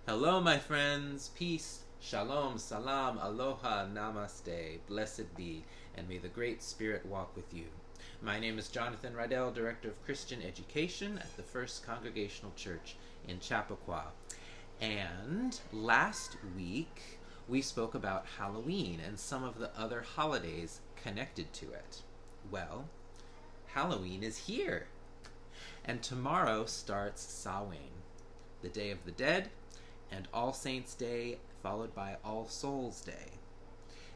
Hello, my friends. Peace, shalom, salam, aloha, namaste. Blessed be, and may the Great Spirit walk with you. My name is Jonathan Rydell, Director of Christian Education at the First Congregational Church in Chappaqua. And last week, we spoke about Halloween and some of the other holidays connected to it. Well, Halloween is here. And tomorrow starts Samhain, the Day of the Dead, and All Saints' Day, followed by All Souls' Day.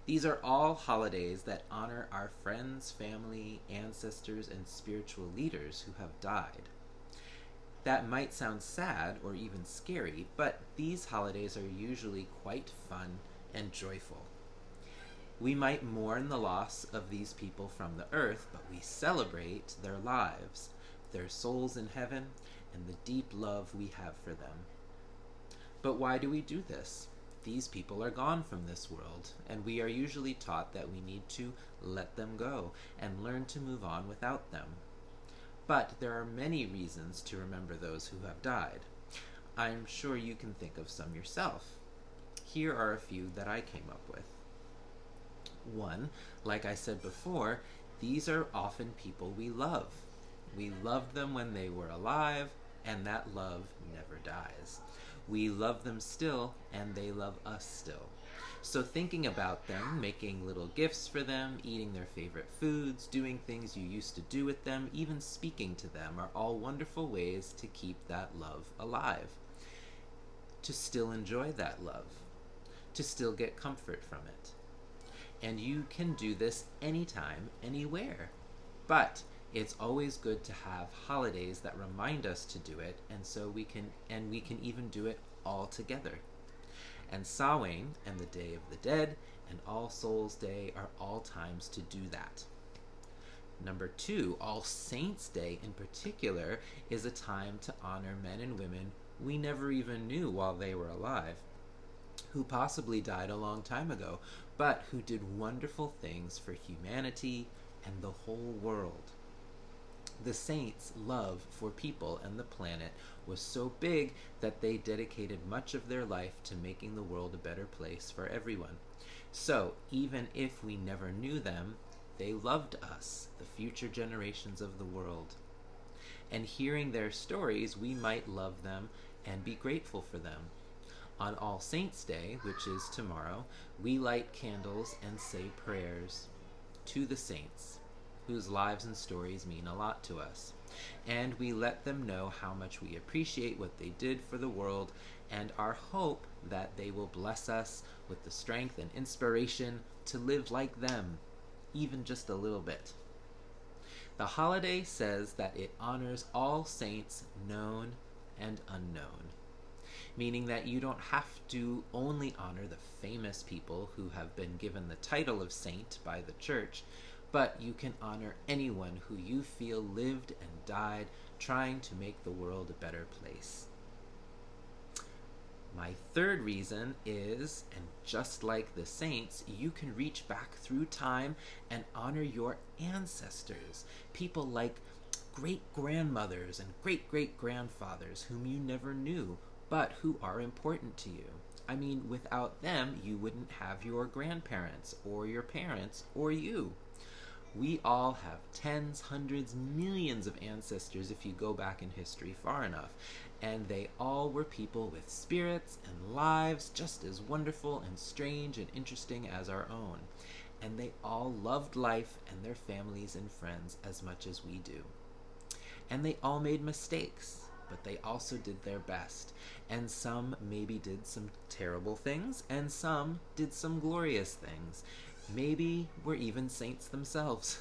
These are all holidays that honor our friends, family, ancestors, and spiritual leaders who have died. That might sound sad or even scary, but these holidays are usually quite fun and joyful. We might mourn the loss of these people from the earth, but we celebrate their lives, their souls in heaven, and the deep love we have for them. But why do we do this? These people are gone from this world, and we are usually taught that we need to let them go and learn to move on without them. But there are many reasons to remember those who have died. I'm sure you can think of some yourself. Here are a few that I came up with. One, like I said before, these are often people we love. We loved them when they were alive, and that love never dies. We love them still, and they love us still. So thinking about them, making little gifts for them, eating their favorite foods, doing things you used to do with them, even speaking to them are all wonderful ways to keep that love alive. To still enjoy that love. To still get comfort from it. And you can do this anytime, anywhere. But it's always good to have holidays that remind us to do it, and we can even do it all together. And Samhain and the Day of the Dead and All Souls' Day are all times to do that. Number 2, All Saints' Day in particular is a time to honor men and women we never even knew while they were alive, who possibly died a long time ago, but who did wonderful things for humanity and the whole world. The saints' love for people and the planet was so big that they dedicated much of their life to making the world a better place for everyone. So, even if we never knew them, they loved us, the future generations of the world. And hearing their stories, we might love them and be grateful for them. On All Saints' Day, which is tomorrow, we light candles and say prayers to the saints, whose lives and stories mean a lot to us. And we let them know how much we appreciate what they did for the world and our hope that they will bless us with the strength and inspiration to live like them, even just a little bit. The holiday says that it honors all saints, known and unknown, meaning that you don't have to only honor the famous people who have been given the title of saint by the church, but you can honor anyone who you feel lived and died trying to make the world a better place. My third reason is, and just like the saints, you can reach back through time and honor your ancestors, people like great-grandmothers and great-great-grandfathers whom you never knew, but who are important to you. I mean, without them, you wouldn't have your grandparents or your parents or you. We all have tens, hundreds, millions of ancestors if you go back in history far enough, and they all were people with spirits and lives just as wonderful and strange and interesting as our own. And they all loved life and their families and friends as much as we do. And they all made mistakes, but they also did their best. And some maybe did some terrible things, and some did some glorious things. Maybe were even saints themselves.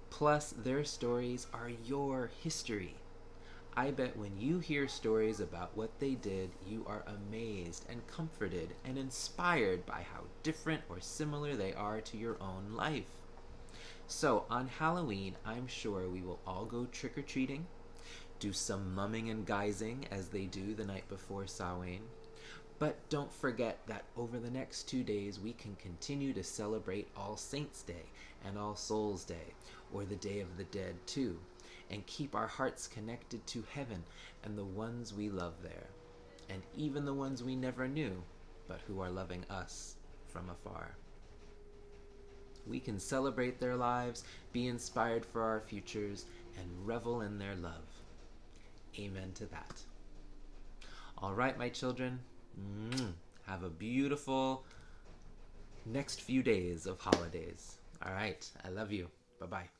Plus, their stories are your history. I bet when you hear stories about what they did, you are amazed and comforted and inspired by how different or similar they are to your own life. So, on Halloween, I'm sure we will all go trick-or-treating, do some mumming and guising as they do the night before Samhain. But don't forget that over the next 2 days we can continue to celebrate All Saints' Day and All Souls' Day, or the Day of the Dead too, and keep our hearts connected to heaven and the ones we love there. And and even the ones we never knew, but who are loving us from afar. We can celebrate their lives, be inspired for our futures, and revel in their love. Amen to that. All right, my children, have a beautiful next few days of holidays. All right, I love you. Bye-bye.